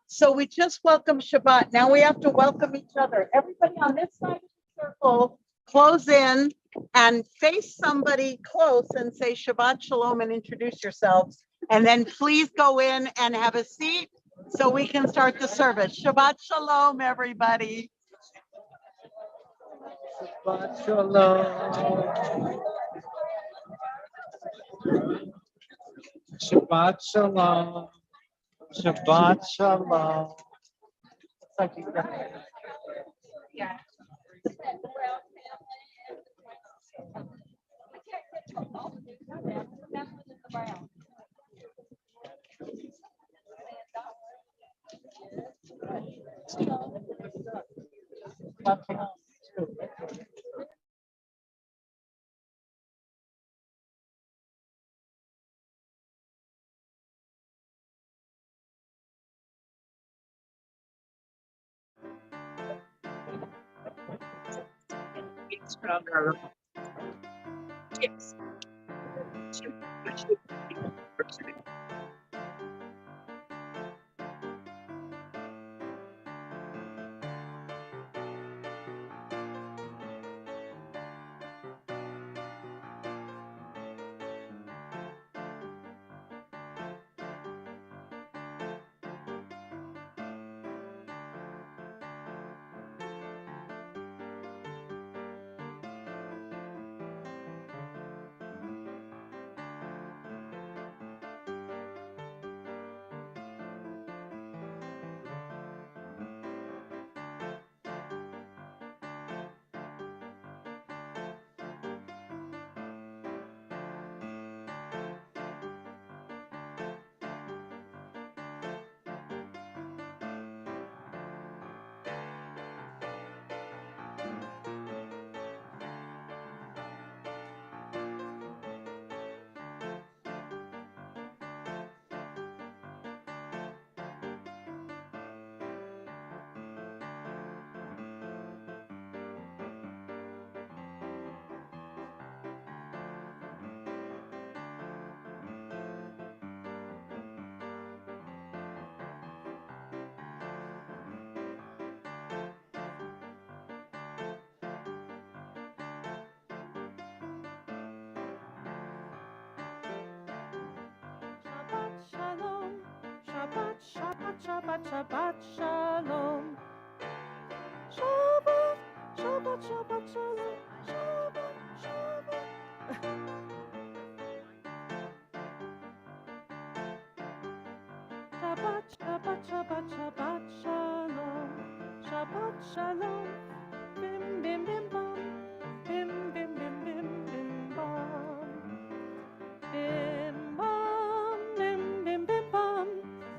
So we just welcome Shabbat. Now we have to welcome each other. Everybody on this side of the circle, close in and face somebody close and say Shabbat Shalom and introduce yourselves. And then please go in and have a seat so we can start the service. Shabbat Shalom, everybody. Shabbat Shalom. Shabbat Shalom. Shabbat Shalom. Yeah. Shabbat, Shabbat, Shabbat Shalom. Shabbat, Shabbat, Shabbat Shalom. Shabbat, Shabbat. Shabbat, Shabbat, Shabbat, Shabbat Shalom. Shabbat Shalom. Bim, bim, bim, bam. Bim, bim, bim, bim, bim, bam. Bim, bam, bim, bim, bim, bam.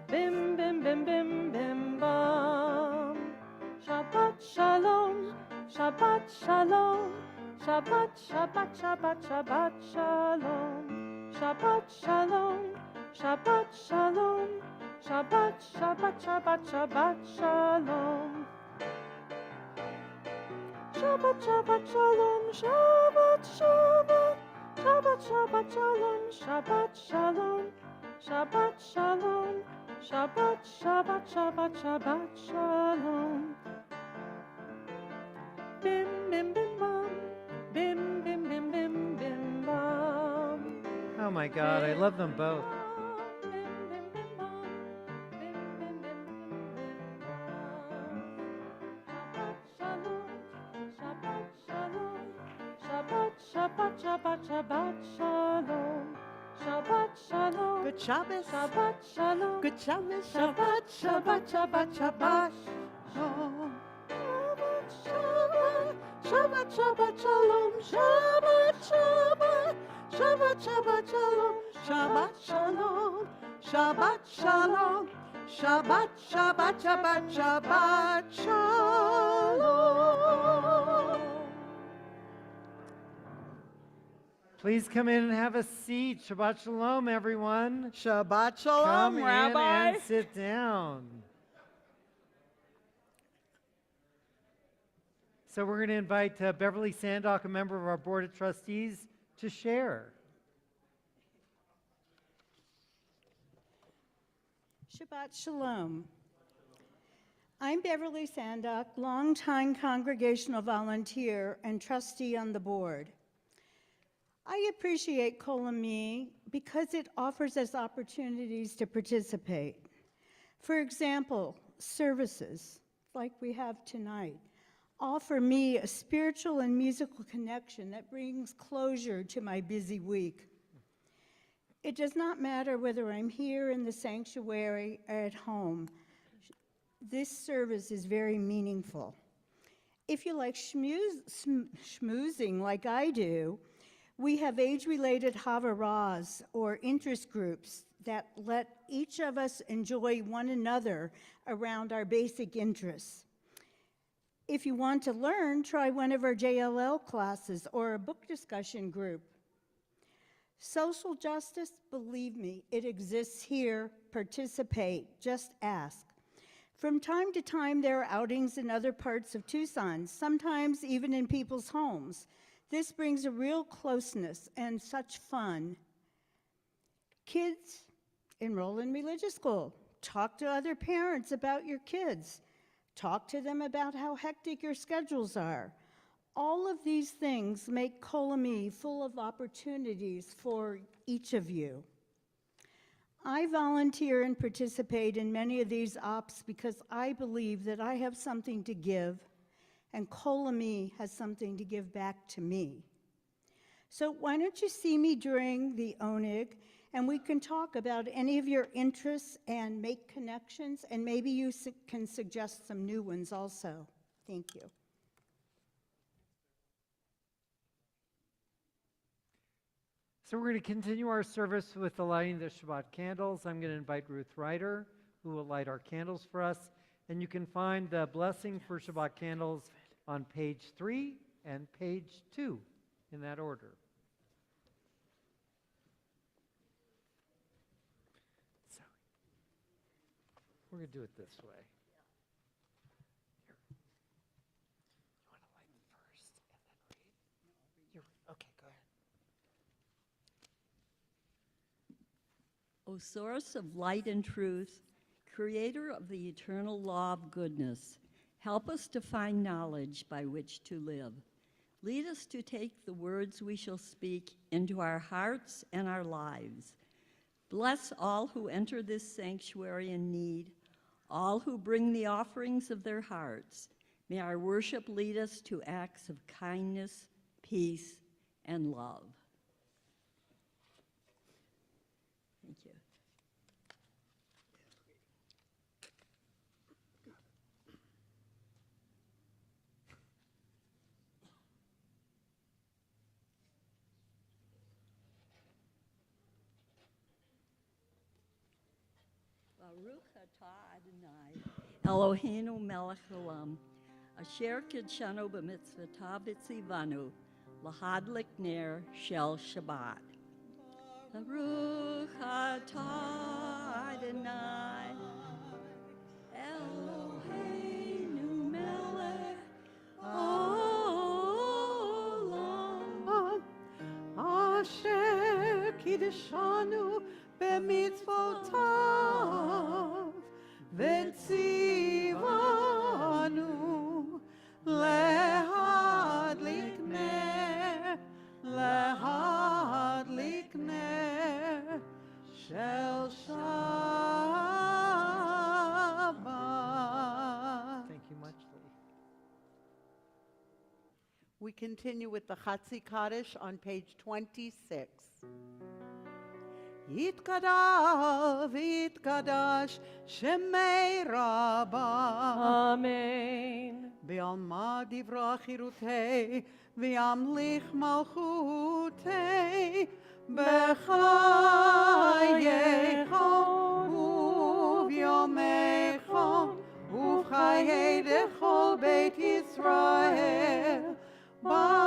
Bim, bim, bim, bim, bim, bam. Shabbat Shalom. Shabbat Shalom. Shabbat, Shabbat, Shabbat, Shabbat Shalom. Shabbat Shalom. Shabbat Shalom. Shabbat, Shabbat, Shabbat, Shabbat Shalom. Shabbat, Shabbat Shalom. Shabbat, Shabbat. Shabbat, Shabbat Shalom. Shabbat Shalom. Shabbat Shalom. Shabbat, Shabbat, Shabbat, Shabbat Shalom. Bim, bim, bim, bam. Bim, bim, bim, bim, bim, bam. Oh my God, I love them both. Shabbat, Shabbat, Shabbat Shalom. Shabbat Shalom. Good Shabbos. Shabbat Shalom. Good Shabbos. Shabbat, Shabbat, Shabbat, Shabbat Shalom. Shabbat, Shabbat, Shabbat Shalom. Shabbat, Shabbat, Shabbat, Shabbat Shalom. Shabbat Shalom. Shabbat Shalom. Shabbat, Shabbat, Shabbat, Shabbat Shalom. Please come in and have a seat. Shabbat Shalom, everyone. Shabbat Shalom, Come Rabbi. in and sit down. So we're going to invite Beverly Sandock, a member of our Board of Trustees, to share. Shabbat Shalom. I'm Beverly Sandock, longtime congregational volunteer and trustee on the board. I appreciate Kol Ami because it offers us opportunities to participate. For example, services like we have tonight offer me a spiritual and musical connection that brings closure to my busy week. It does not matter whether I'm here in the sanctuary or at home. This service is very meaningful. If you like schmoozing like I do, we have age-related Havaras or interest groups that let each of us enjoy one another around our basic interests. If you want to learn, try one of our JLL classes or a book discussion group. Social justice, believe me, it exists here. Participate, just ask. From time to time, there are outings in other parts of Tucson, sometimes even in people's homes. This brings a real closeness and such fun. Kids, enroll in religious school. Talk to other parents about your kids. Talk to them about how hectic your schedules are. All of these things make Kol Ami full of opportunities for each of you. I volunteer and participate in many of these ops because I believe that I have something to give, and Kol Ami has something to give back to me. So why don't you see me during the Oneg, and we can talk about any of your interests and make connections, and maybe you can suggest some new ones also. Thank you. So we're going to continue our service with the lighting of the Shabbat candles. I'm going to invite Ruth Ryder, who will light our candles for us. And you can find the blessing for Shabbat candles on page 3 and page 2, in that order. So we're going to do it this way. Here. You want to light them first and then read? Okay, go ahead. O source of light and truth, creator of the eternal law of goodness, help us to find knowledge by which to live. Lead us to take the words we shall speak into our hearts and our lives. Bless all who enter this sanctuary in need, all who bring the offerings of their hearts. May our worship lead us to acts of kindness, peace, and love. Thank you. Baruch atah Adonai, Eloheinu melech haolam, asher kidshanu b'mitzvotav v'tzivanu, lahadlik ner shel Shabbat. Baruch atah Adonai, Eloheinu melech haolam, asher kiddushanu b'mitzvotav v'tzivanu lehadlik ner shel Shabbat. Thank you much, Lee. We continue with the Chatzi Kaddish on page 26. Yitkadav, yitkadash, shemei rabba. Amen. V'alma divra chirutei, v'yamlich malchutei, b'chayecho, u'v'yomecho, u'v'chayei dechol beit Yisrael, bagala,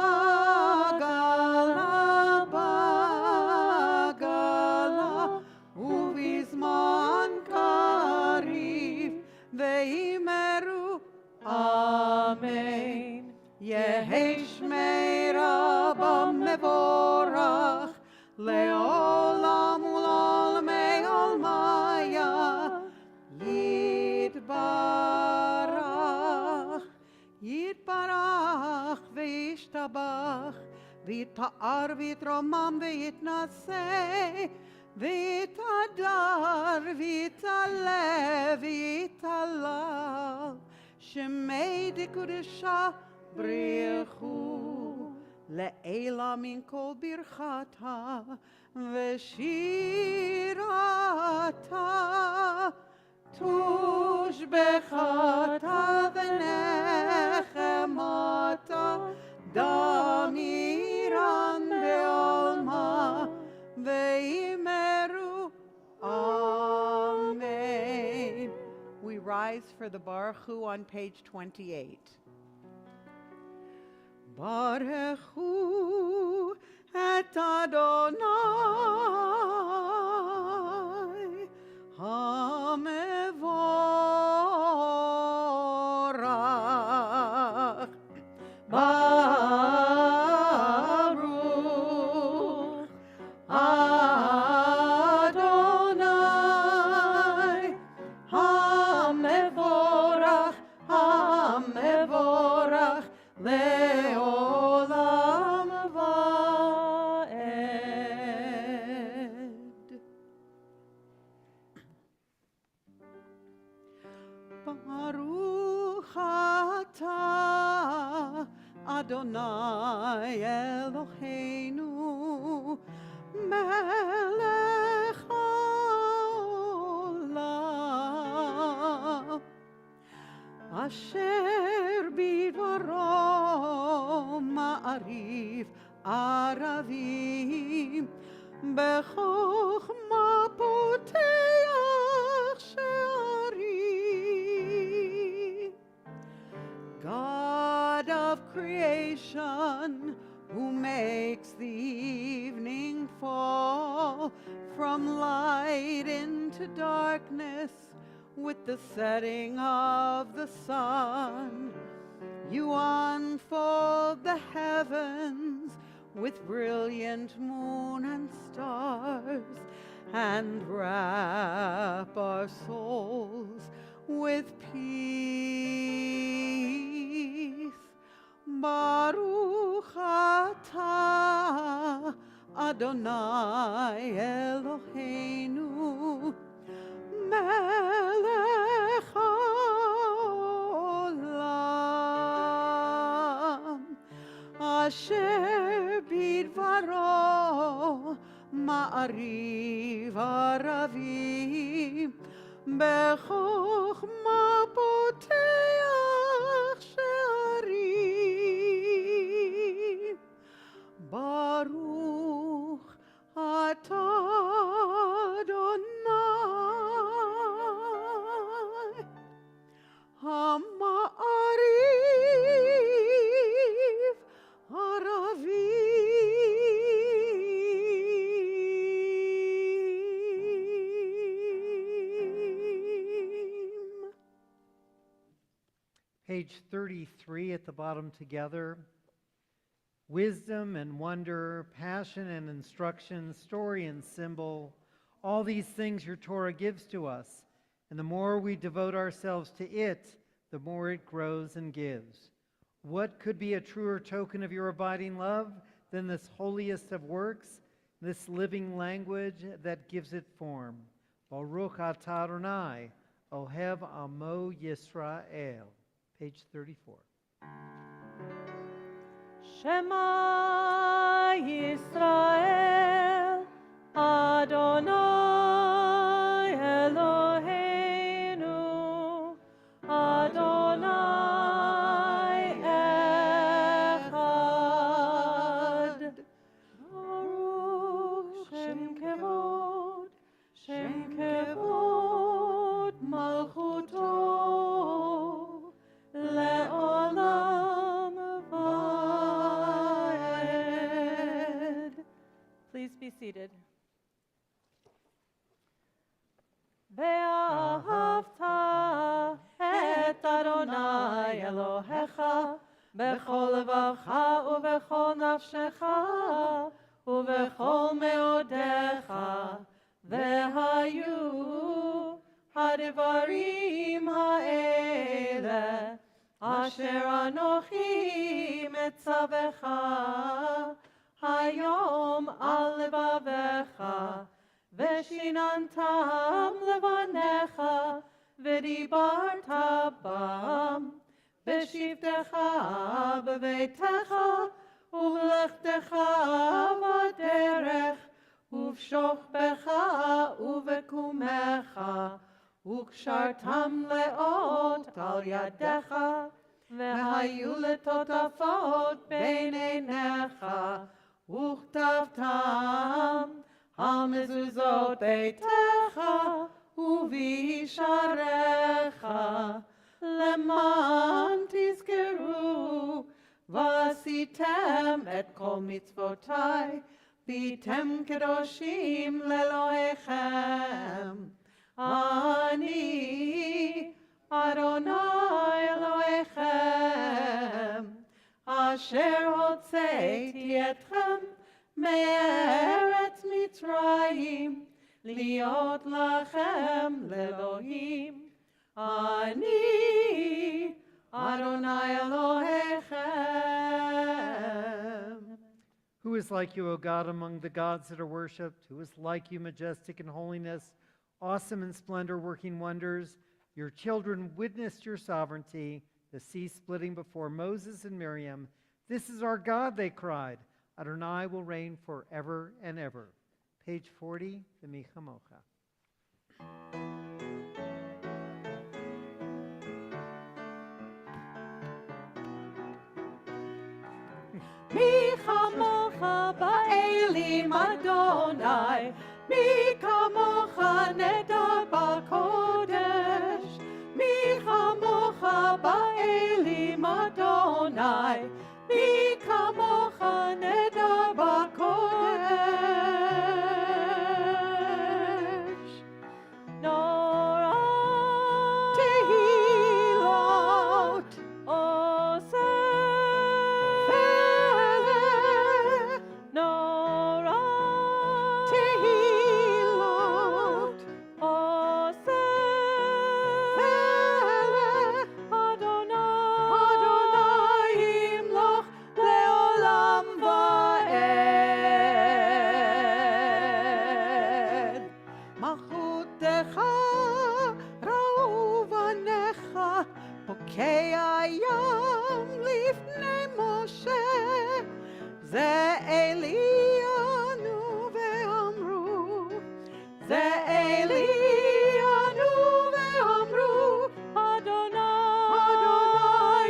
bagala, u'v'zman kariv, ve'imeru, Amen. Yehi shmei Rabba mevorach, le'olam u'l'olmei olmaya, yitbarach, yitbarach ve'yishtabach, v'yita'ar v'yitromam v'yitnaseh, v'yitadar v'yitaleh v'yitalav, shemei dekudesha brichu, le'ela min kol birchata, v'shirata, tushbechata v'nechemata, damiran be'olma, ve'imeru, amen. We rise for the Baruch Hu on page 28. Baruch Hu et Adonai hamevorach. Baruch Adonai hamevorach, hamevorach le'olam va'ed. Baruch atah Adonai Eloheinu melech haolam, asher bidvaro ma'ariv aravim, bechokma poteach she'arim. God of creation, who makes the evening fall from light into darkness with the setting of the sun, you unfold the heavens with brilliant moon and stars, and wrap our souls with peace. Baruch atah Adonai Eloheinu melech haolam asher bidvaro ma'ariv aravim בחוכמה פותח שערים. ברוך אתה אדוני, המעריב ערבים. Page 33 at the bottom together. Wisdom and wonder, passion and instruction, story and symbol, all these things your Torah gives to us. And the more we devote ourselves to it, the more it grows and gives. What could be a truer token of your abiding love than this holiest of works, this living language that gives it form? Baruch atah Adonai, Ohev Amo Yisrael. Page 34. Shema Yisrael, Adonai Eloheinu, Adonai Echad. Baruch Shem Kevod Malchuto, Le'olam Va'ed. Please be seated. ואהבת את אדוני אלוהיך בכל לבבך ובכל נפשך ובכל מאודיך, והיו הדברים האלה אשר אנוכי מצווך היום על לבביך, ושיננתם לבניך, ודיברת בם, בשבתך בביתך, ובלכתך בדרך, ובשוכבך ובקומך, וקשרתם לאות על ידיך, והיו לטוטפות בין עיניך, וכתבתם על מזוזות ביתך ובישעריך, למען תזכרו ועשיתם את כל מצוותיי, והייתם קדושים לאלוהיכם. אני אדוני אלוהיכם, אשר הוצאתי אתכם מארץ מצרים, להיות לכם לאלוהים. אני אדוני אלוהיכם. Who is like you, O God, among the gods that are worshipped? Who is like you, majestic in holiness, awesome in splendor, working wonders? Your children witnessed your sovereignty, the sea splitting before Moses and Miriam. This is our God, they cried. Adonai will reign forever and ever. Page 40, the Michamocha. מי כמוך באלים אדוני, מי כמוך נדע בקודש, מי כמוך באלים אדוני, מי כמוך נדע בקודש. נורא תהילות עושה נורא תהילות עושה אדוני ימלוך Elianu ve'amru, Ze Elianu ve'amru, Adonai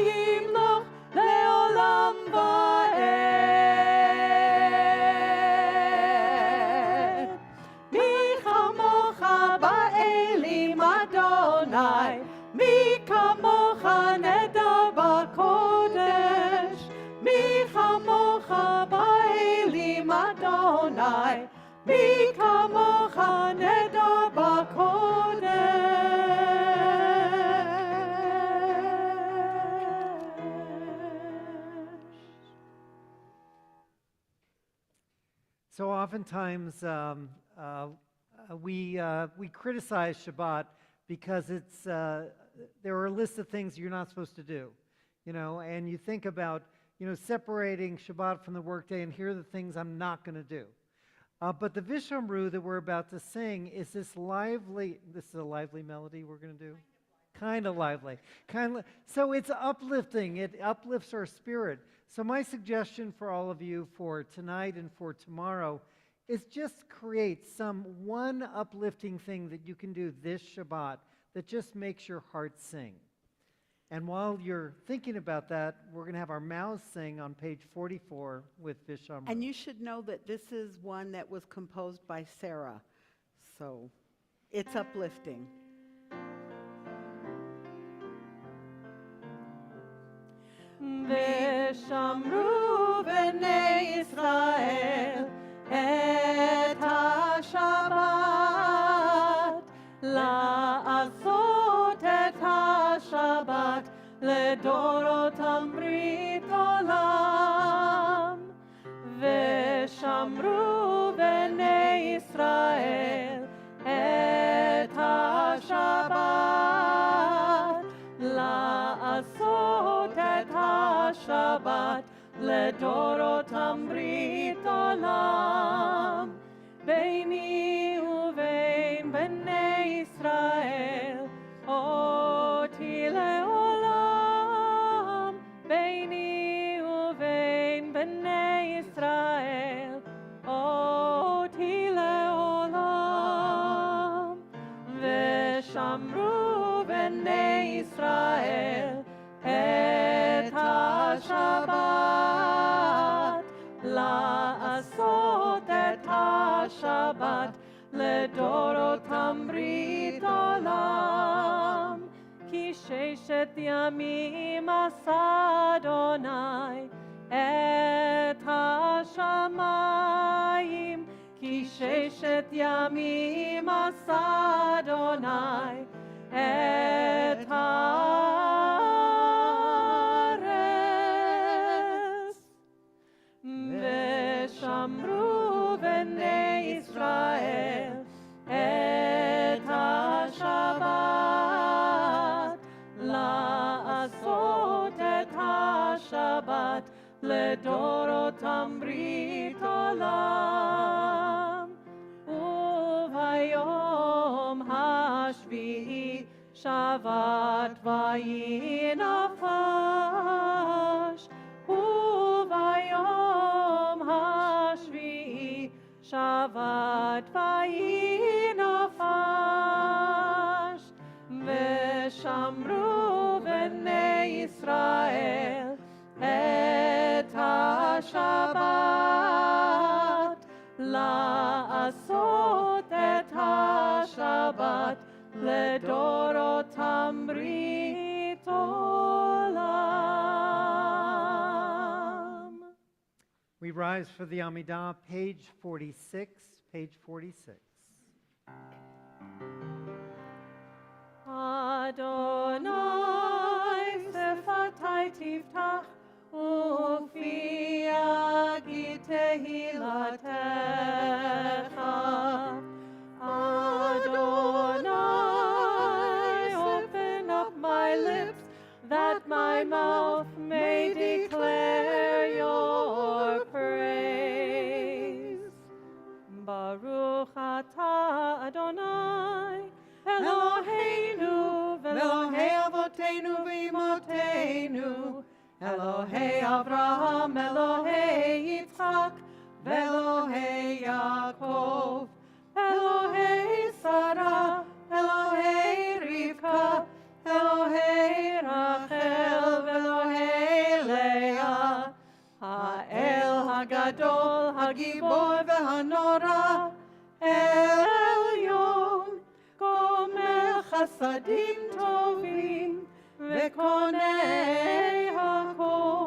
yimloch le'olam va'ed. Mi chamocha ba'elim Adonai, mi kamocha neder b'kodesh, mi chamocha ba'elim Adonai, mi kamocha neder b'kodesh. So oftentimes we criticize Shabbat because it's there are a list of things you're not supposed to do, and you think about separating Shabbat from the workday, and here are the things I'm not going to do. But the Vishamru that we're about to sing is this lively. This is a lively melody we're going to do. Kind of lively. So it's uplifting. It uplifts our spirit. So my suggestion for all of you for tonight and for tomorrow is just create some one uplifting thing that you can do this Shabbat that just makes your heart sing. And while you're thinking about that, we're going to have our mouths sing on page 44 with Vishamru. And you should know that this is one that was composed by Sarah. So it's uplifting. ושמרו בני ישראל את השבת, לעשות את השבת לדורותם ברית עולם. ושמרו בני ישראל את השבת, לעשות את השבת לדורותם ברית עולם. ביני ובין בני ישראל אותי לעולם. ביני ובין בני ישראל אותי לעולם. ושמרו בני ישראל את השבת, לעשות את השבת לדורותם ברית עולם. כי 6 ימים עשה אדוני את השמיים, כי 6 ימים עשה אדוני את הארץ. ושמרו בני ישראל את השבת, לעשות את השבת לדורותם ברית עולם. וביום השביעי שבת ויהי נפש, וביום השביעי שבת ויהי נפש. ושמרו בני ישראל את השבת, לעשות את השבת לדורותם ברית עולם. We rise for the Amidah, page 46, page 46. Adonai שפתי תפתח ופי יגיד תהילתך. Adonai, open up my lips that my mouth may declare your praise. Baruch atah Adonai, Eloheinu, Elohei Avotenu v'Imotenu, Elohei Avraham, Elohei Yitzchak, ואלוהי יעקב, אלוהי שרה, אלוהי רבקה, אלוהי רחל ואלוהי לאה, האל הגדול, הגיבור והנורא, אל עליון, גומל חסדים טובים, וקונה הכל,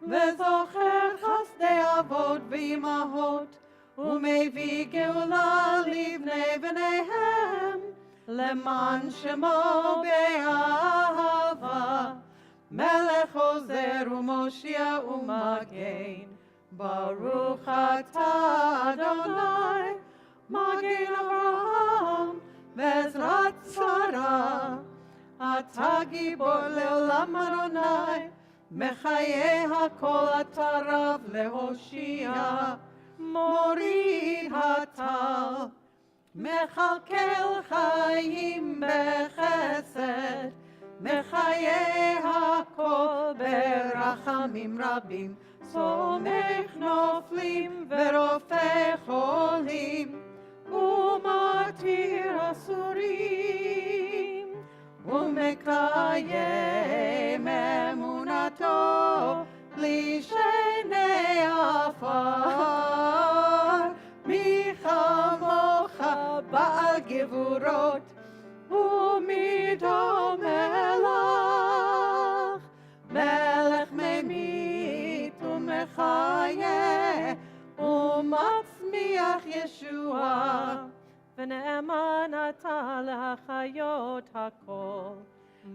וזוכר חסדי אבות ואימהות, ומביא גאולה לבני בניהם, למען שמו באהבה, מלך עוזר ומושיע ומגן, ברוך אתה אדוני, מגן אברהם ועזרת שרה, אתה גיבור לעולם אדוני, מחיי הכל אתה רב להושיע, מוריד הטל, מכלכל חיים בחסד, מחיי הכל ברחמים רבים, סומך נופלים ורופא חולים, ומתיר אסורים, ומקיים אמונתו לשני עפר, מי כמוך בעל גבורות, ומי דומה לך, מלך ממית ומחיה, ומצמיח ישועה, ונאמן אתה להחיות הכל.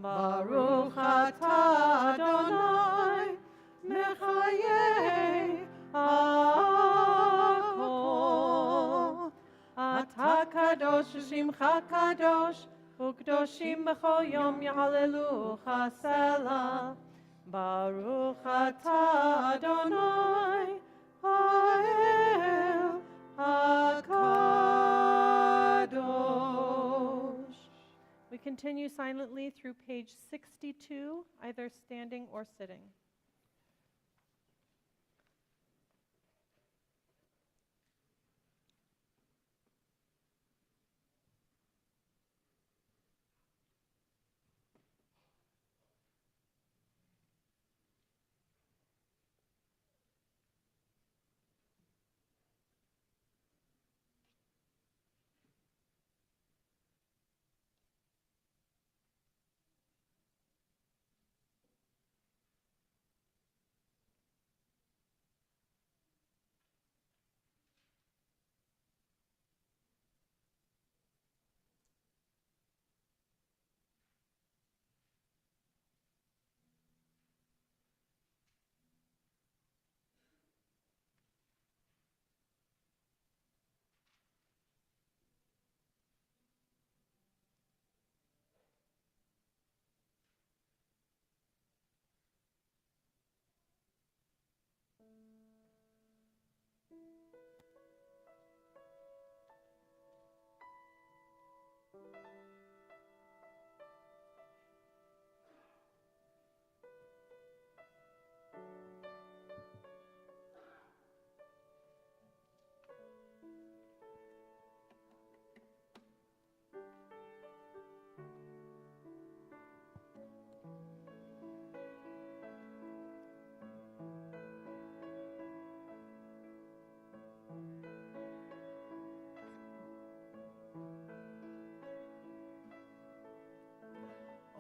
ברוך אתה אדוני, מחיי הכל. אתה קדוש ושמך קדוש, וקדושים בכל יום יהללוך סלה. ברוך אתה אדוני, האל הקדוש. We continue silently through page 62, either standing or sitting.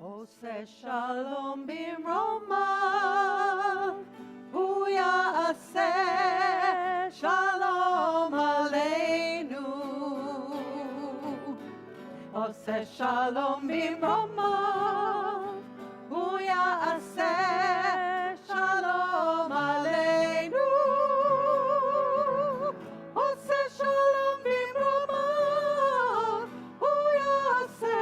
עושה שלום במרומיו, הוא יעשה שלום עלינו. עושה שלום במרומיו, הוא יעשה שלום עלינו. עושה שלום במרומיו, הוא יעשה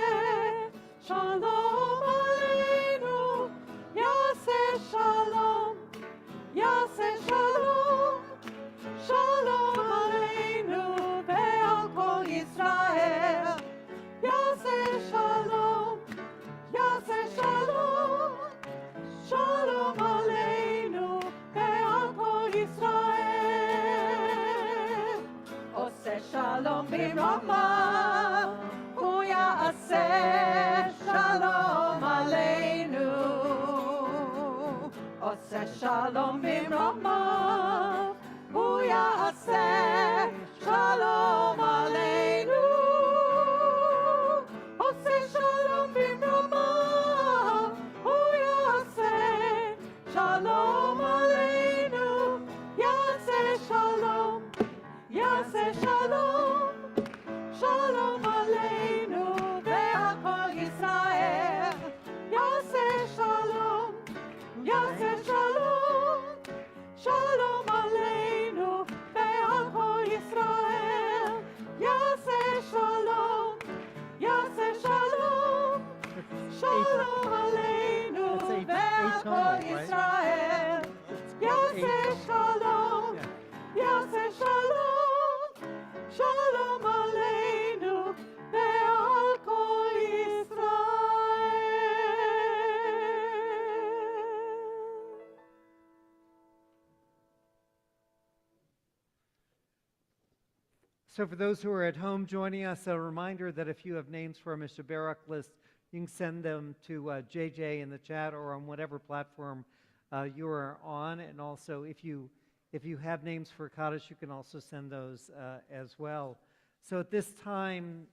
שלום עלינו. יעשה שלום, יעשה שלום, שלום עלינו ועל כל ישראל. יעשה שלום, יעשה שלום, שלום shalom bimromav, hu ya'aseh shalom aleinu. Oseh shalom bimromav, hu ya'aseh shalom aleinu. Oseh shalom bimromav, hu ya'aseh shalom aleinu. Ya'aseh shalom, ya'aseh shalom, shalom aleinu ve'al kol Yisrael. Ya'aseh shalom, ya'aseh shalom, shalom aleinu ve'al kol Yisrael. Ya'aseh shalom, ya'aseh shalom, shalom aleinu That's ve'al atonal, kol right? Yisrael. Ya'aseh shalom, ya'aseh shalom, shalom aleinu ve'al kol Yisrael. So for those who are at home joining us, a reminder that if you have names for a Mr. Barak list, you can send them to JJ in the chat or on whatever platform you are on. And also, if you have names for Kaddish, you can also send those as well. So at this time,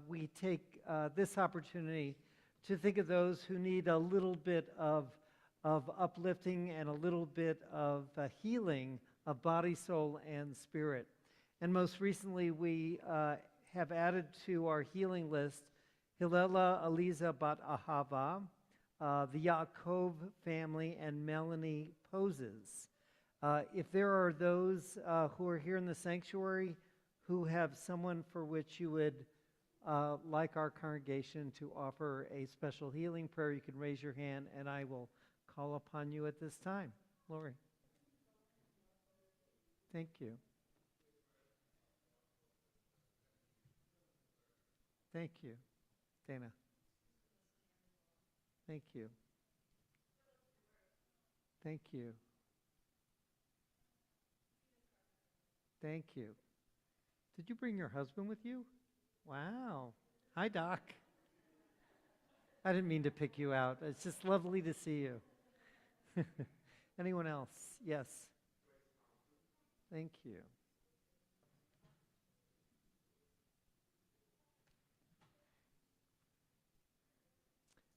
we take this opportunity to think of those who need a little bit of uplifting and a little bit of healing of body, soul, and spirit. And most recently, we have added to our healing list Hilela Aliza Bat Ahava, the Yaakov family, and Melanie Poses. If there are those who are here in the sanctuary who have someone for which you would like our congregation to offer a special healing prayer, you can raise your hand and I will call upon you at this time. Lori. Thank you. Thank you. Dana. Thank you. Thank you. Thank you. Did you bring your husband with you? Wow. Hi, Doc. I didn't mean to pick you out. It's just lovely to see you. Anyone else? Yes. Thank you.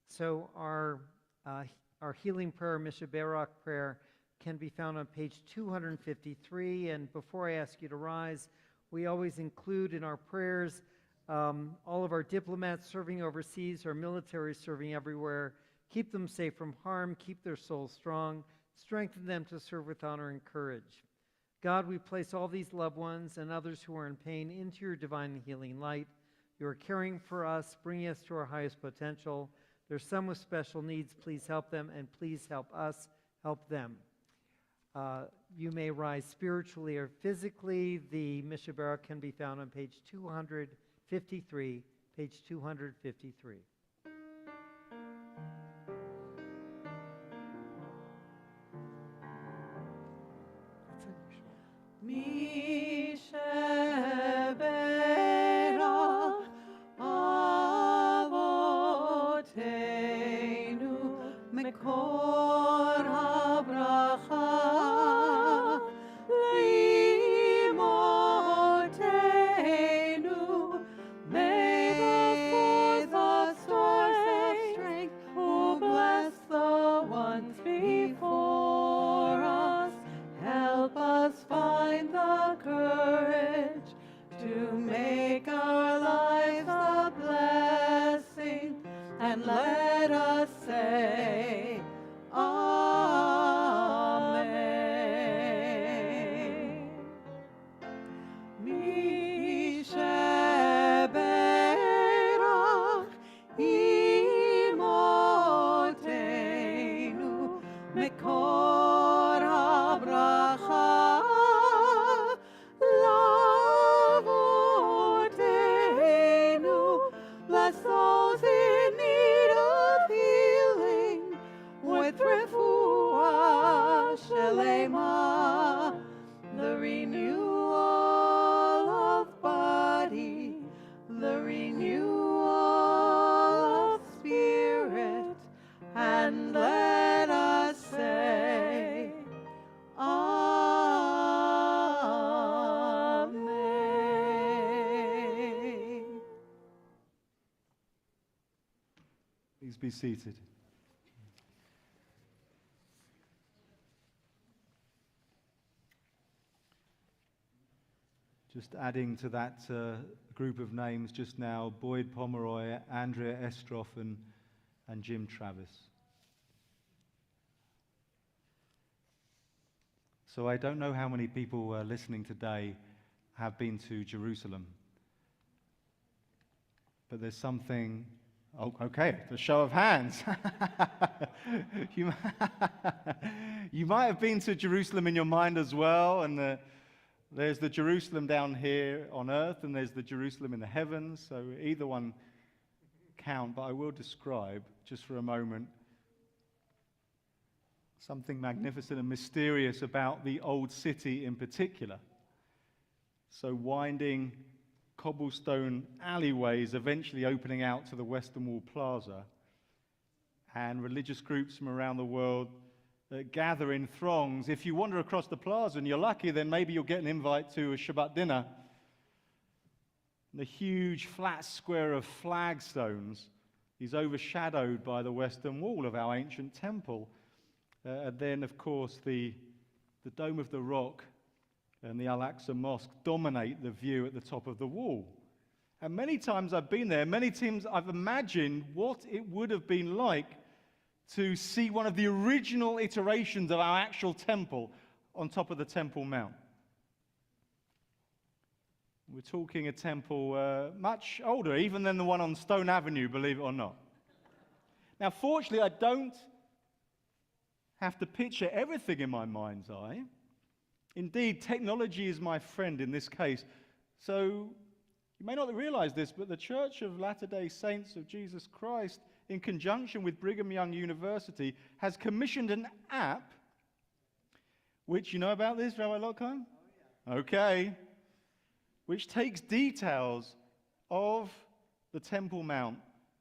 So our healing prayer, Mr. Barak prayer, can be found on page 253. And before I ask you to rise, we always include in our prayers all of our diplomats serving overseas, our military serving everywhere. Keep them safe from harm, keep their souls strong, strengthen them to serve with honor and courage. God, we place all these loved ones and others who are in pain into your divine healing light. You are caring for us, bringing us to our highest potential. There's some with special needs. Please help them, and please help us help them. You may rise spiritually or physically. The Mishnah Barak can be found on page 253, page 253. Mi sheberach avoteinu mekor habracha leimotenu. May the source of strength who bless the ones before us help us find the courage to make our lives a blessing, and let us say Amen. Mi sheberach imotenu mekor habracha lavotenu. Bless those in need of Please be seated. Just adding to that group of names just now, Boyd Pomeroy, Andrea Estroff, and Jim Travis. So I don't know how many people listening today have been to Jerusalem. But there's something... Oh, okay, the show of hands. You might have been to Jerusalem in your mind as well, and there's the Jerusalem down here on earth, and there's the Jerusalem in the heavens, so either one count, but I will describe, just for a moment, something magnificent and mysterious about the old city in particular. So winding cobblestone alleyways eventually opening out to the Western Wall Plaza, and religious groups from around the world gather in throngs. If you wander across the plaza and you're lucky, then maybe you'll get an invite to a Shabbat dinner. The huge flat square of flagstones is overshadowed by the Western Wall of our ancient temple. And then, of course, the Dome of the Rock and the Al-Aqsa Mosque dominate the view at the top of the wall. And many times I've been there, many times I've imagined what it would have been like to see one of the original iterations of our actual temple on top of the Temple Mount. We're talking a temple much older, even than the one on Stone Avenue, believe it or not. Now, fortunately, I don't have to picture everything in my mind's eye. Indeed, technology is my friend in this case. So, you may not realize this, but the Church of Latter-day Saints of Jesus Christ, in conjunction with Brigham Young University, has commissioned an app, which, you know about this, Rabbi Lockhart? Oh, yeah. Okay. Which takes details of the Temple Mount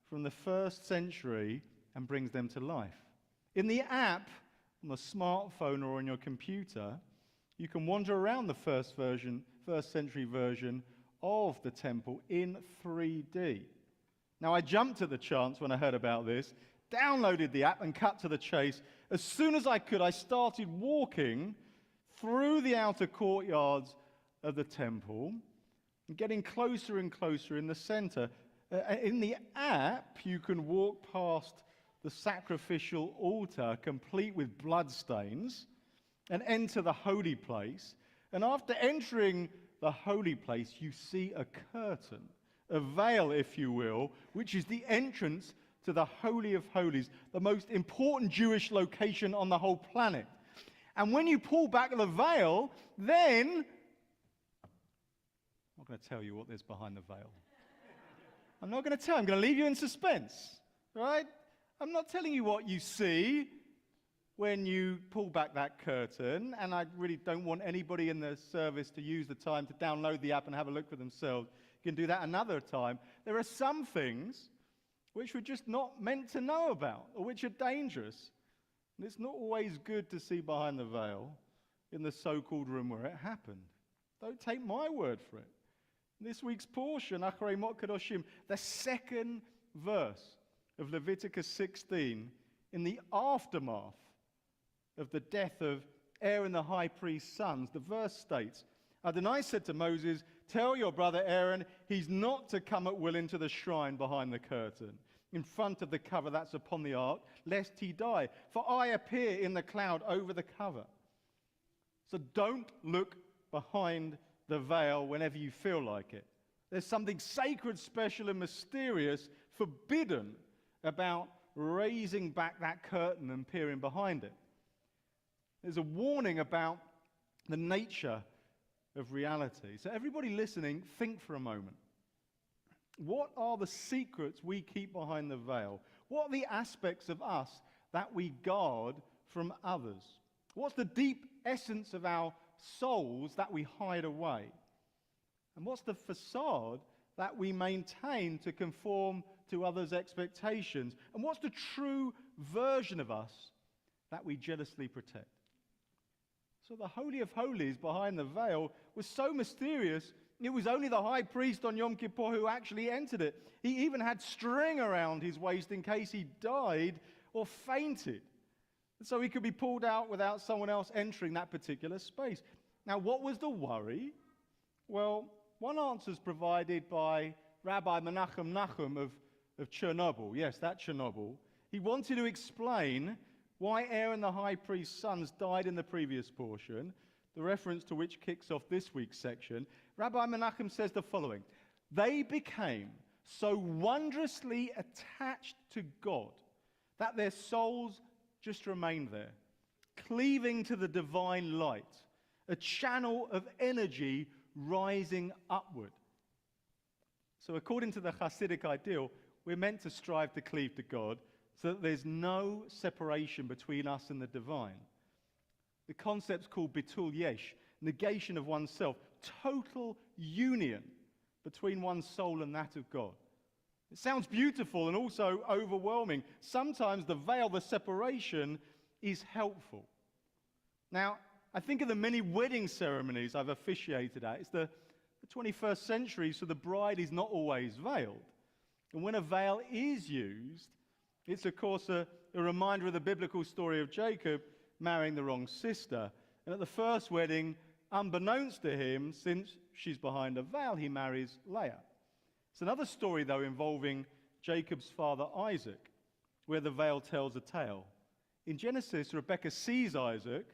from the 1st century and brings them to life. In the app, on the smartphone or on your computer, you can wander around the first century version of the temple in 3D. Now, I jumped at the chance when I heard about this, downloaded the app and cut to the chase. As soon as I could, I started walking through the outer courtyards of the temple and getting closer and closer in the center. In the app, you can walk past the sacrificial altar, complete with bloodstains, and enter the holy place. And after entering the holy place, you see a curtain, a veil, if you will, which is the entrance to the Holy of Holies, the most important Jewish location on the whole planet. And when you pull back the veil, then I'm not going to tell you what there's behind the veil. I'm not going to tell you. I'm going to leave you in suspense, right? I'm not telling you what you see when you pull back that curtain, and I really don't want anybody in the service to use the time to download the app and have a look for themselves. You can do that another time. There are some things which we're just not meant to know about, or which are dangerous. And it's not always good to see behind the veil in the so-called room where it happened. Don't take my word for it. In this week's portion, Acharei Mot Kadoshim, the 2nd verse of Leviticus 16, in the aftermath of the death of Aaron the high priest's sons, the verse states, Adonai said to Moses, tell your brother Aaron he's not to come at will into the shrine behind the curtain, in front of the cover that's upon the ark, lest he die. For I appear in the cloud over the cover. So don't look behind the veil whenever you feel like it. There's something sacred, special, and mysterious, forbidden about raising back that curtain and peering behind it. There's a warning about the nature of reality. So everybody listening, think for a moment. What are the secrets we keep behind the veil? What are the aspects of us that we guard from others? What's the deep essence of our souls that we hide away? And what's the facade that we maintain to conform to others' expectations? And what's the true version of us that we jealously protect? So the Holy of Holies behind the veil was so mysterious, It was only the high priest on Yom Kippur who actually entered it. He even had string around his waist in case he died or fainted. So he could be pulled out without someone else entering that particular space. Now, what was the worry? Well, one answer is provided by Rabbi Menachem Nachum of Chernobyl. Yes, that Chernobyl. He wanted to explain why Aaron the high priest's sons died in the previous portion, the reference to which kicks off this week's section. Rabbi Menachem says the following: they became so wondrously attached to God that their souls just remained there, cleaving to the divine light, a channel of energy rising upward. So according to the Hasidic ideal, we're meant to strive to cleave to God so that there's no separation between us and the divine. The concept's called bitul yesh, negation of oneself, total union between one's soul and that of God. It sounds beautiful and also overwhelming. Sometimes the veil, the separation, is helpful. Now, I think of the many wedding ceremonies I've officiated at. It's the 21st century, so the bride is not always veiled. And when a veil is used, it's, of course, a reminder of the biblical story of Jacob marrying the wrong sister. And at the first wedding, unbeknownst to him, since she's behind a veil, he marries Leah. It's another story, though, involving Jacob's father Isaac, where the veil tells a tale. In Genesis, Rebekah sees Isaac,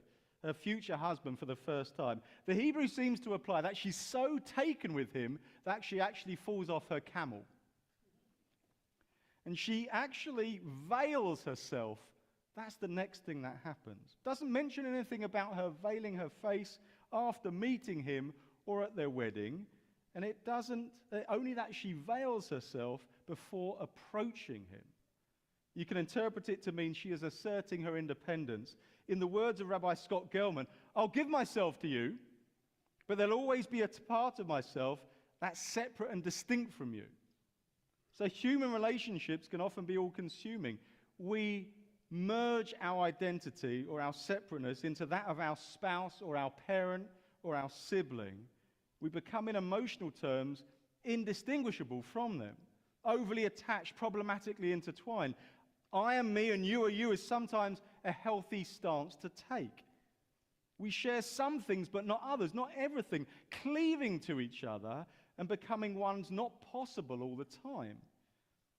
her future husband, for the first time. The Hebrew seems to imply that she's so taken with him that she actually falls off her camel. And she actually veils herself. That's the next thing that happens. Doesn't mention anything about her veiling her face after meeting him or at their wedding. And it doesn't, only that she veils herself before approaching him. You can interpret it to mean she is asserting her independence. In the words of Rabbi Scott Gelman, I'll give myself to you, but there'll always be a part of myself that's separate and distinct from you. So human relationships can often be all-consuming. We merge our identity or our separateness into that of our spouse or our parent or our sibling. We become, in emotional terms, indistinguishable from them, overly attached, problematically intertwined. I am me and you are you is sometimes a healthy stance to take. We share some things but not others, not everything, cleaving to each other and becoming one's not possible all the time.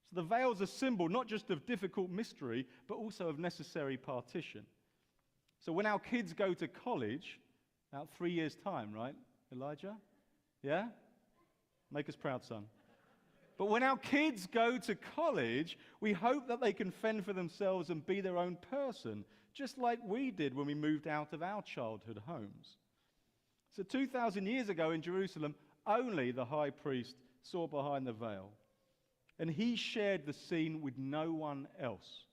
So the veil's a symbol not just of difficult mystery, but also of necessary partition. So when our kids go to college, about 3 years' time, right, Elijah? Yeah? Make us proud, son. But when our kids go to college, we hope that they can fend for themselves and be their own person, just like we did when we moved out of our childhood homes. So 2,000 years ago in Jerusalem, only the high priest saw behind the veil. And he shared the scene with no one else.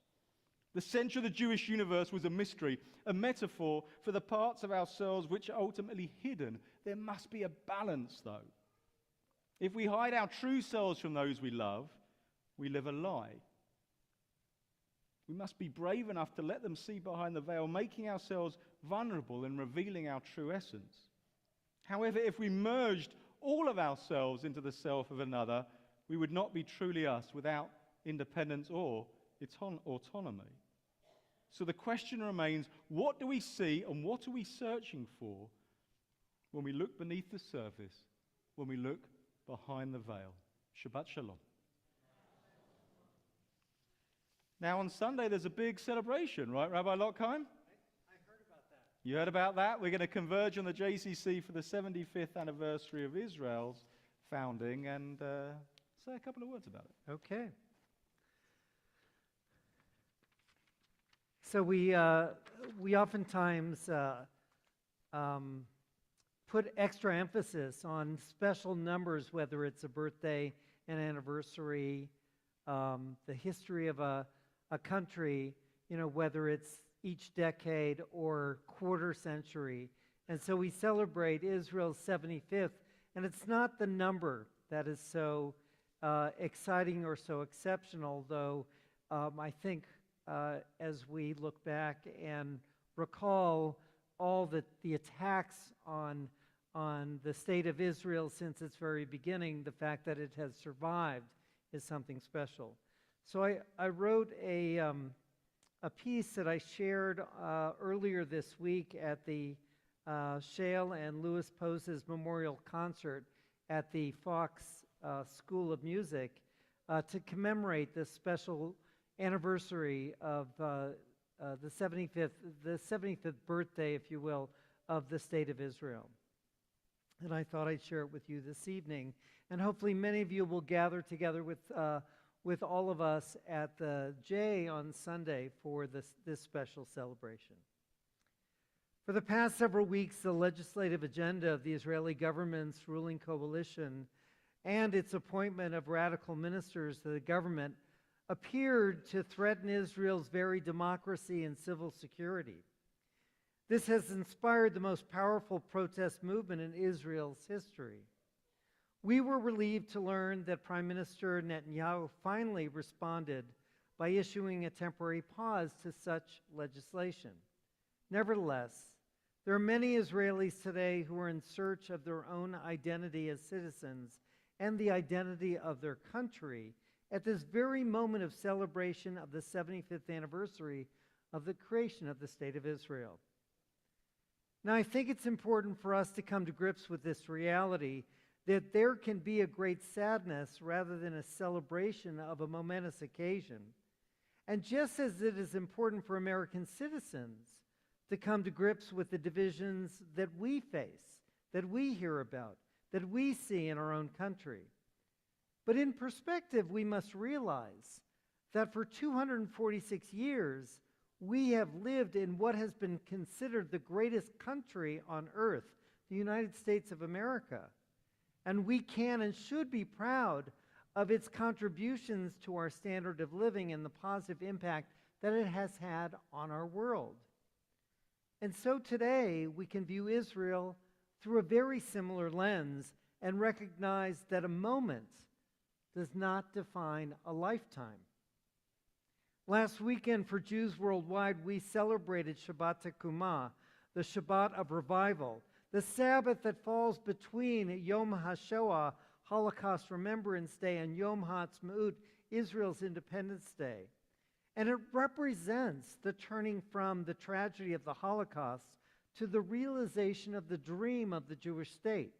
The center of the Jewish universe was a mystery, a metaphor for the parts of ourselves which are ultimately hidden. There must be a balance, though. If we hide our true selves from those we love, we live a lie. We must be brave enough to let them see behind the veil, making ourselves vulnerable and revealing our true essence. However, if we merged all of ourselves into the self of another, we would not be truly us without independence or autonomy. So the question remains, what do we see and what are we searching for when we look beneath the surface, when we look behind the veil? Shabbat Shalom. Now on Sunday there's a big celebration, right, Rabbi Lockheim? I heard about that. You heard about that? We're going to converge on the JCC for the 75th anniversary of Israel's founding and say a couple of words about it. Okay. So we oftentimes put extra emphasis on special numbers, whether it's a birthday, an anniversary, the history of a country, whether it's each decade or quarter century. And so we celebrate Israel's 75th, and it's not the number that is so exciting or so exceptional, though I think as we look back and recall all the attacks on on the state of Israel since its very beginning. The fact that it has survived is something special. So I wrote a piece that I shared earlier this week at the Shale and Louis Pose's memorial concert at the Fox School of Music to commemorate this special anniversary of the 75th birthday, if you will, of the State of Israel. And I thought I'd share it with you this evening. And hopefully many of you will gather together with all of us at the J on Sunday for this special celebration. For the past several weeks, the legislative agenda of the Israeli government's ruling coalition and its appointment of radical ministers to the government appeared to threaten Israel's very democracy and civil security. This has inspired the most powerful protest movement in Israel's history. We were relieved to learn that Prime Minister Netanyahu finally responded by issuing a temporary pause to such legislation. Nevertheless, there are many Israelis today who are in search of their own identity as citizens and the identity of their country at this very moment of celebration of the 75th anniversary of the creation of the State of Israel. Now, I think it's important for us to come to grips with this reality that there can be a great sadness rather than a celebration of a momentous occasion. And just as it is important for American citizens to come to grips with the divisions that we face, that we hear about, that we see in our own country. But in perspective, we must realize that for 246 years, we have lived in what has been considered the greatest country on earth, the United States of America. And we can and should be proud of its contributions to our standard of living and the positive impact that it has had on our world. And so today, we can view Israel through a very similar lens and recognize that a moment does not define a lifetime. Last weekend for Jews worldwide, we celebrated Shabbat Tekumah, the Shabbat of revival, the Sabbath that falls between Yom HaShoah, Holocaust Remembrance Day, and Yom HaAtzmaut, Israel's Independence Day. And it represents the turning from the tragedy of the Holocaust to the realization of the dream of the Jewish state.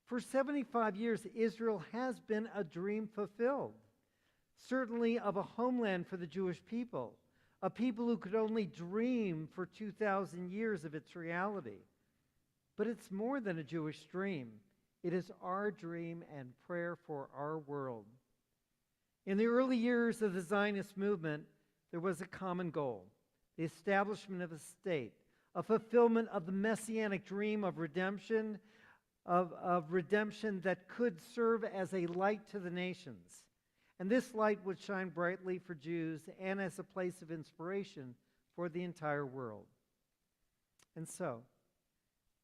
For 75 years, Israel has been a dream fulfilled, certainly of a homeland for the Jewish people, a people who could only dream for 2,000 years of its reality. But it's more than a Jewish dream. It is our dream and prayer for our world. In the early years of the Zionist movement, there was a common goal: the establishment of a state, a fulfillment of the messianic dream of redemption, that could serve as a light to the nations. And this light would shine brightly for Jews and as a place of inspiration for the entire world. And so,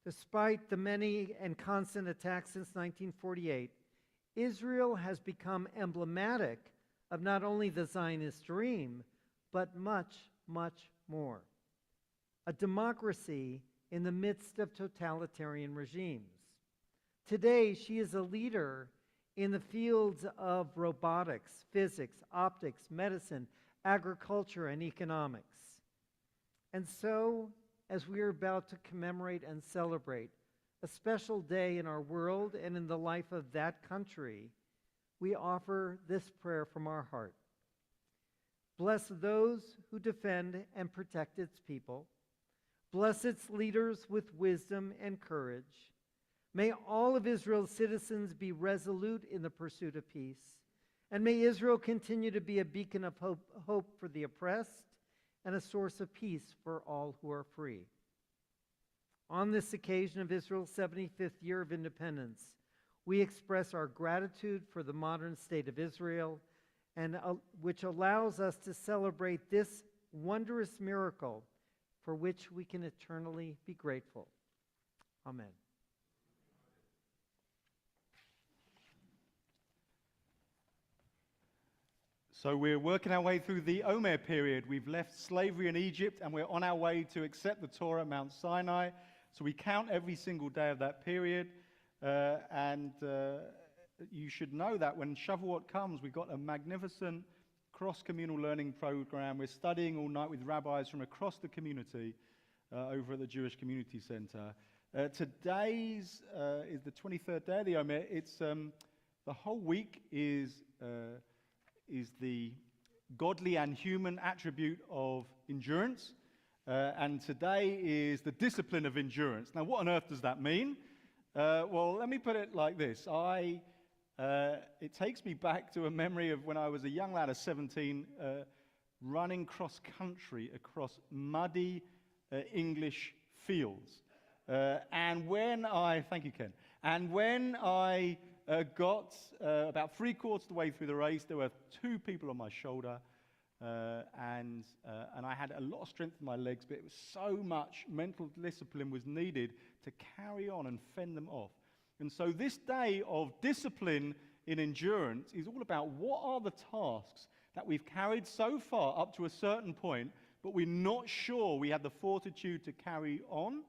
despite the many and constant attacks since 1948, Israel has become emblematic of not only the Zionist dream, but much, much more. A democracy in the midst of totalitarian regimes. Today, she is a leader in the fields of robotics, physics, optics, medicine, agriculture, and economics. And so, as we are about to commemorate and celebrate a special day in our world and in the life of that country, we offer this prayer from our heart. Bless those who defend and protect its people. Bless its leaders with wisdom and courage. May all of Israel's citizens be resolute in the pursuit of peace. And may Israel continue to be a beacon of hope for the oppressed and a source of peace for all who are free. On this occasion of Israel's 75th year of independence, we express our gratitude for the modern state of Israel, and which allows us to celebrate this wondrous miracle for which we can eternally be grateful. Amen. So we're working our way through the Omer period. We've left slavery in Egypt and we're on our way to accept the Torah at Mount Sinai. So we count every single day of that period, and you should know that when Shavuot comes, we've got a magnificent cross-communal learning program. We're studying all night with rabbis from across the community over at the Jewish Community Center. Today's is the 23rd day of the Omer. It's the whole week is the godly and human attribute of endurance, and today is the discipline of endurance. Now, what on earth does that mean? Well, let me put it like this. It takes me back to a memory of when I was a young lad of 17, running cross-country across muddy English fields. Thank you, Ken. And when I got about three-quarters of the way through the race, there were two people on my shoulder, and I had a lot of strength in my legs, but it was so much mental discipline was needed to carry on and fend them off. And so this day of discipline in endurance is all about what are the tasks that we've carried so far up to a certain point, but we're not sure we have the fortitude to carry on.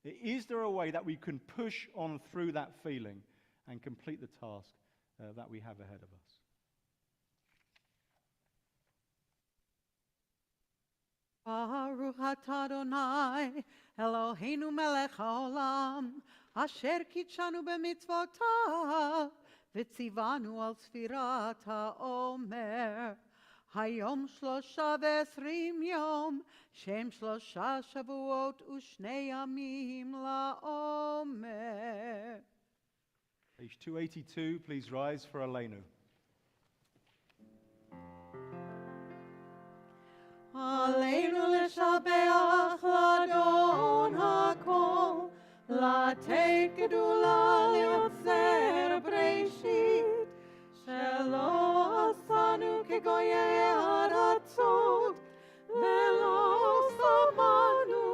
Is there a way that we can push on through that feeling and complete the task that we have ahead of us? Baruch atah Adonai, Eloheinu melech haolam, asher kitshanu b'mitzvotav, v'tzivanu al sfirat ha'omer. Hayom 23 yom, shem 3 shavuot u'shnei yamim la'omer. Page 282, please rise for Aleinu. Aleinu l'shabeach l'Adon hakol, לתת גדולה ליוצר בראשית, שלא עשנו כגויי הארצות, ולא שמנו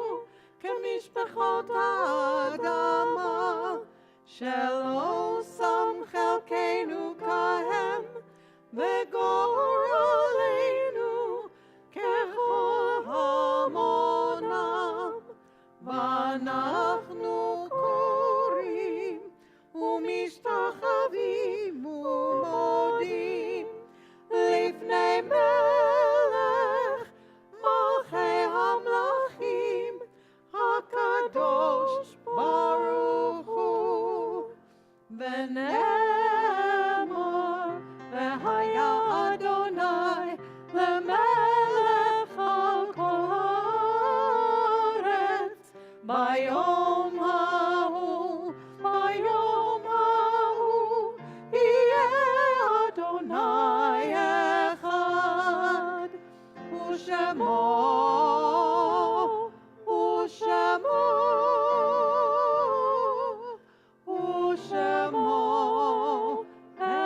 כמשפחות האדמה, שלא שם חלקנו כהם, וגורלנו ככל המונם. ואנחנו קוראים ומשתחווים ומודים לפני מלך מלכי המלכים הקדוש ברוך הוא. ונאמר והיה אדוני למלך על כל הארץ ביום ההוא, ביום ההוא יהיה אדוני אחד, ושמו, ושמו, ושמו אחד.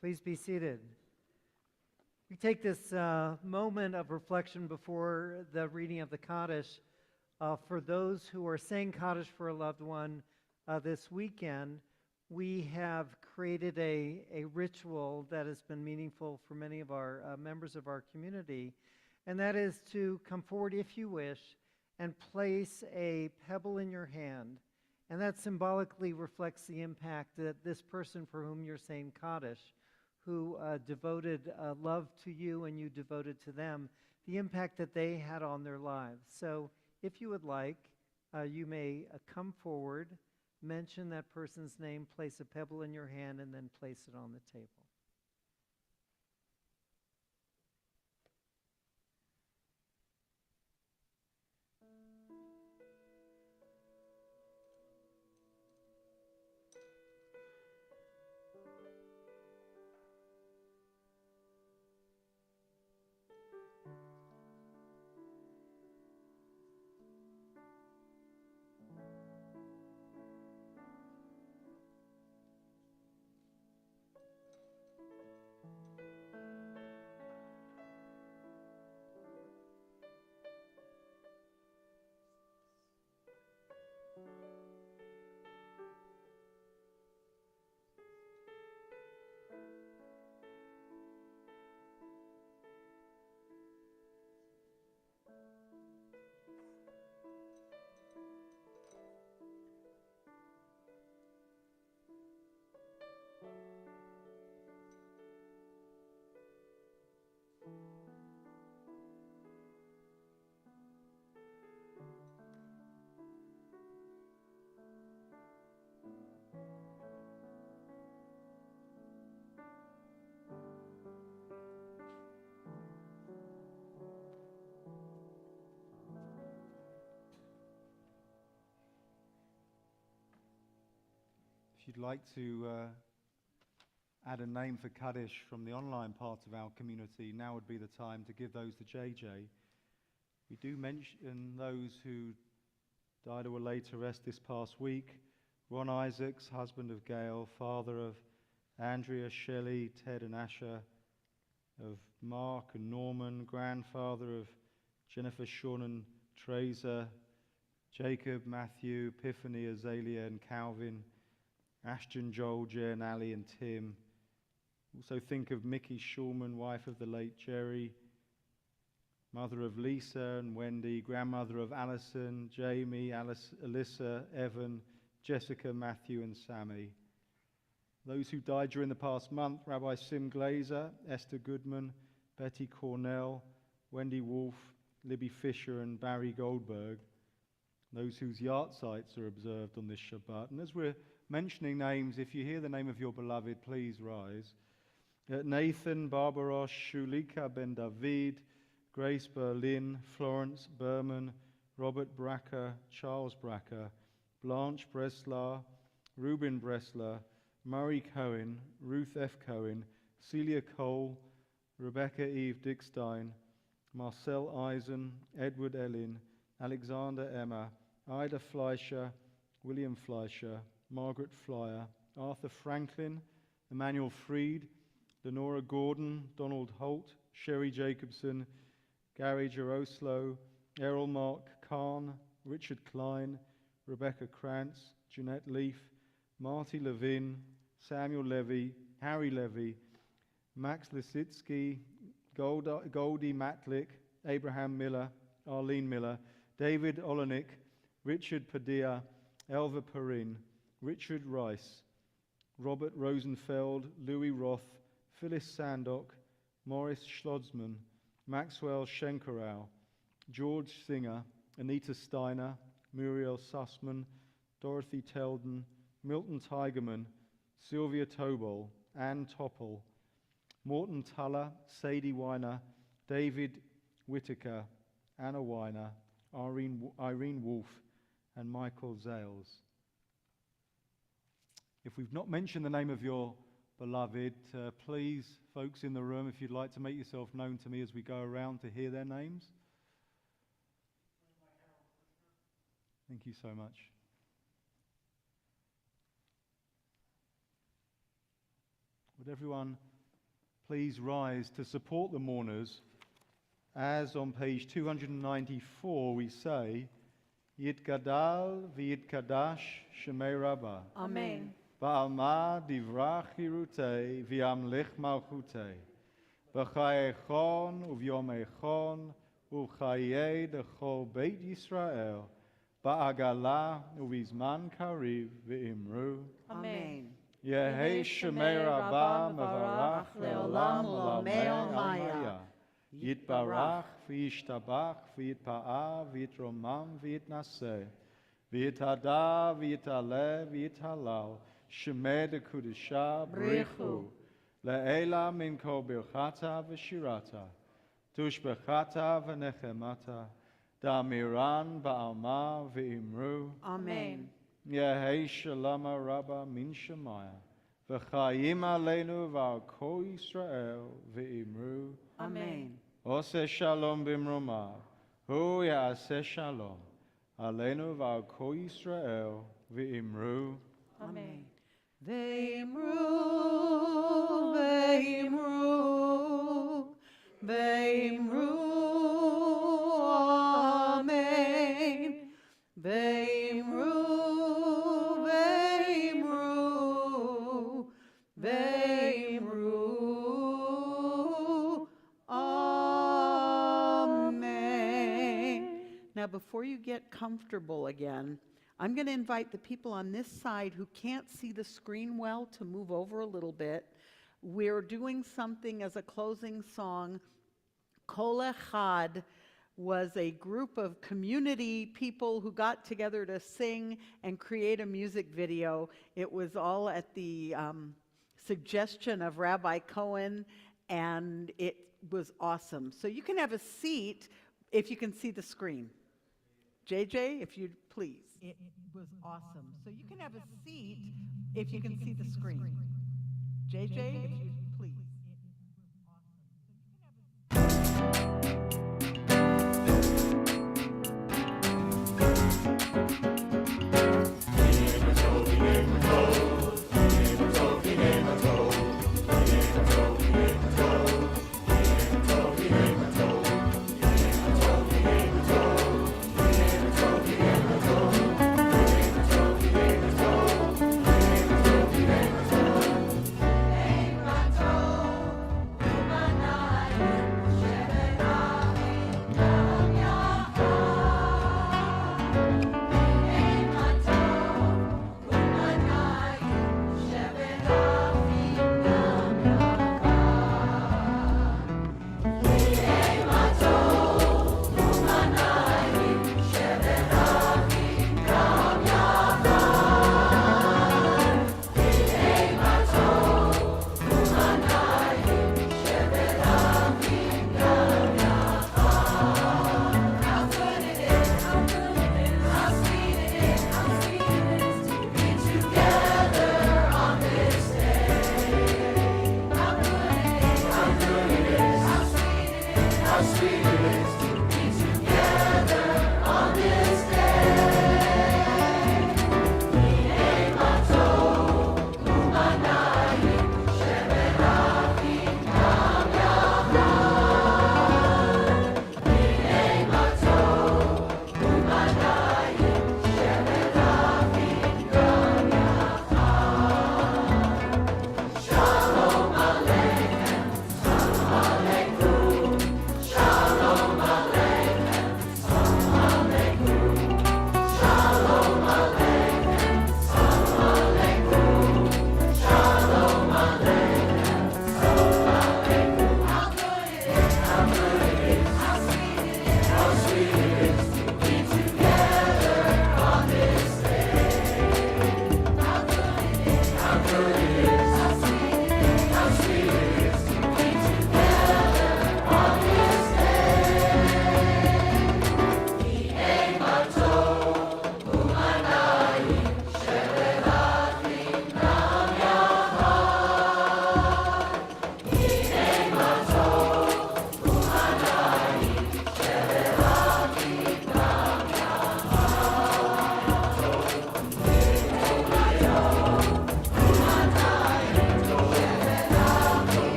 Please be seated. We take this moment of reflection before the reading of the Kaddish for those who are saying Kaddish for a loved one this weekend. We have created a ritual that has been meaningful for many of our members of our community, and that is to come forward, if you wish, and place a pebble in your hand. And that symbolically reflects the impact that this person for whom you're saying Kaddish, who devoted love to you and you devoted to them, the impact that they had on their lives. So if you would like, you may come forward, mention that person's name, place a pebble in your hand, and then place it on the table. if you'd like to add a name for Kaddish from the online part of our community, now would be the time to give those to JJ. We do mention those who died or were laid to rest this past week. Ron Isaacs, husband of Gail, father of Andrea, Shelley, Ted and Asher, of Mark and Norman, grandfather of Jennifer, Sean and Teresa, Jacob, Matthew, Epiphany, Azalea and Calvin, Ashton, Joel, Jen, Ali and Tim. Also think of Mickey Schulman, wife of the late Jerry, mother of Lisa and Wendy, grandmother of Alison, Jamie, Alyssa, Evan, Jessica, Matthew and Sammy. Those who died during the past month, Rabbi Sim Glazer, Esther Goodman, Betty Cornell, Wendy Wolf, Libby Fisher and Barry Goldberg. Those whose yahrzeits are observed on this Shabbat. And as we're mentioning names, if you hear the name of your beloved, please rise. Nathan, Barbaros, Shulika Ben David, Grace Berlin, Florence Berman, Robert Bracker, Charles Bracker, Blanche Breslau, Reuben Bresler, Murray Cohen, Ruth F. Cohen, Celia Cole, Rebecca Eve Dickstein, Marcel Eisen, Edward Ellin, Alexander Emma, Ida Fleischer, William Fleischer, Margaret Flyer, Arthur Franklin, Emmanuel Freed, Lenora Gordon, Donald Holt, Sherry Jacobson, Gary Geroslo, Errol Mark Kahn, Richard Klein, Rebecca Krantz, Jeanette Leaf, Marty Levin, Samuel Levy, Harry Levy, Max Lisitsky, Goldie Matlick, Abraham Miller, Arlene Miller, David Olenek, Richard Padilla, Elva Perrin, Richard Rice, Robert Rosenfeld, Louis Roth, Phyllis Sandock, Morris Schlotzman, Maxwell Schenkerau, George Singer, Anita Steiner, Muriel Sussman, Dorothy Teldon, Milton Tigerman, Sylvia Tobol, Ann Topple, Morton Tuller, Sadie Weiner, David Whitaker, Anna Weiner, Irene Wolfe, and Michael Zales. If we've not mentioned the name of your beloved, please, folks in the room, if you'd like to make yourself known to me as we go around to hear their names. Thank you so much. Would everyone please rise to support the mourners, as on page 294 we say, Yitgadal v'yitkadash shemei Rabbah. Amen. Ba'alma divrach hirutei v'yamlich malchutei. B'chai echon uvyom echon u'chayei dechol Beit Yisrael. Ba'agala uvizman kariv v'imru. Amen. Yehei shemei Rabbah mevarach le'olam u'lamei almaya. Yitbarach v'yishtabach v'yitpa'a v'yitromam v'yitnaseh. V'yithada v'yitale v'yithalal. Shemei dekudisha brichu. Le'ela min kol birchata v'shirata. Tushbechata v'nechemata. Da'amiran ba'alma v'imru. Amen. Yehei shalama rabba min shemaya. V'chayim aleinu v'al kol Yisrael v'imru. Amen. Ose shalom b'mroma. Hu ya'aseh shalom. Aleinu v'al kol Yisrael v'imru. Amen. Ve'imru, ve'imru, ve'imru, amen. Ve'imru, ve'imru, ve'imru, amen. Now, before you get comfortable again, I'm going to invite the people on this side who can't see the screen well to move over a little bit. We're doing something as a closing song. Kol Echad was a group of community people who got together to sing and create a music video. It was all at the suggestion of Rabbi Cohen, and it was awesome. So you can have a seat if you can see the screen. JJ, if you'd please. It was awesome. So you can have a seat if you can see the screen. JJ, if you'd please.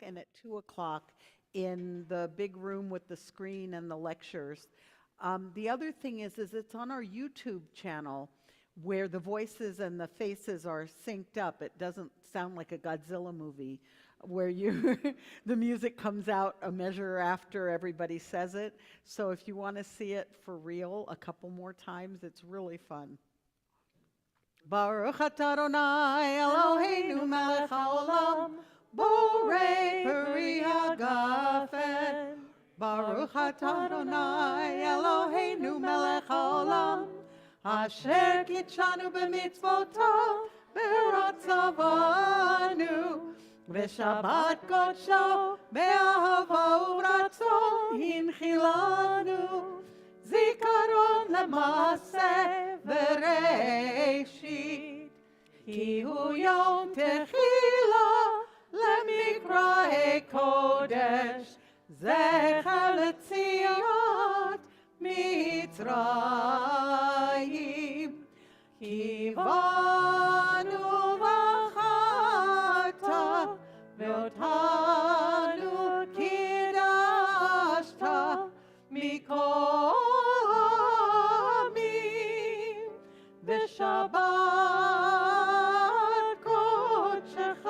And at 2 o'clock in the big room with the screen and the lectures. The other thing is it's on our YouTube channel where the voices and the faces are synced up. It doesn't sound like a Godzilla movie where the music comes out a measure after everybody says it. So if you want to see it for real a couple more times, it's really fun. Baruch atah Adonai Eloheinu melech haolam Borei peri hagafen. Baruch atah Adonai Eloheinu melech haolam Asher kitshanu b'mitzvotav v'ratzavanu v'shabbat kodsho be'ahava u'ratzon hinchilanu zikaron l'maaseh v'reishit ki hu yom techila למקראי קודש, זכר לציון מצרים. כי באנו בחרת, ואותנו קידשת מכל עמים, בשבת קודשך,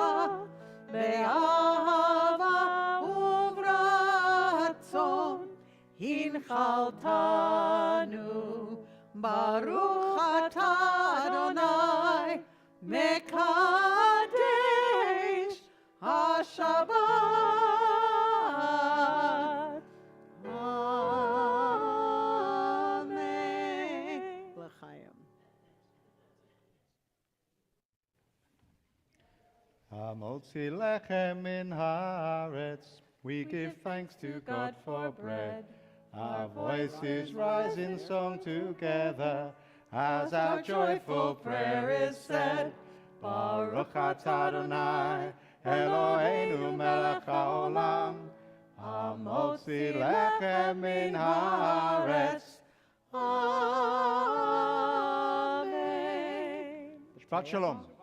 באהבה וברצון, הנחלתנו. ברוך אתה אדוני, מקדש השבת. אמן. לחיים. Hamotzi lechem min haaretz, we give thanks to God for bread. Our voices rise in song together, as our joyful prayer is said. Baruch atah Adonai, Eloheinu melech haolam, hamotzi lechem min haaretz. Amen. Shabbat Shalom.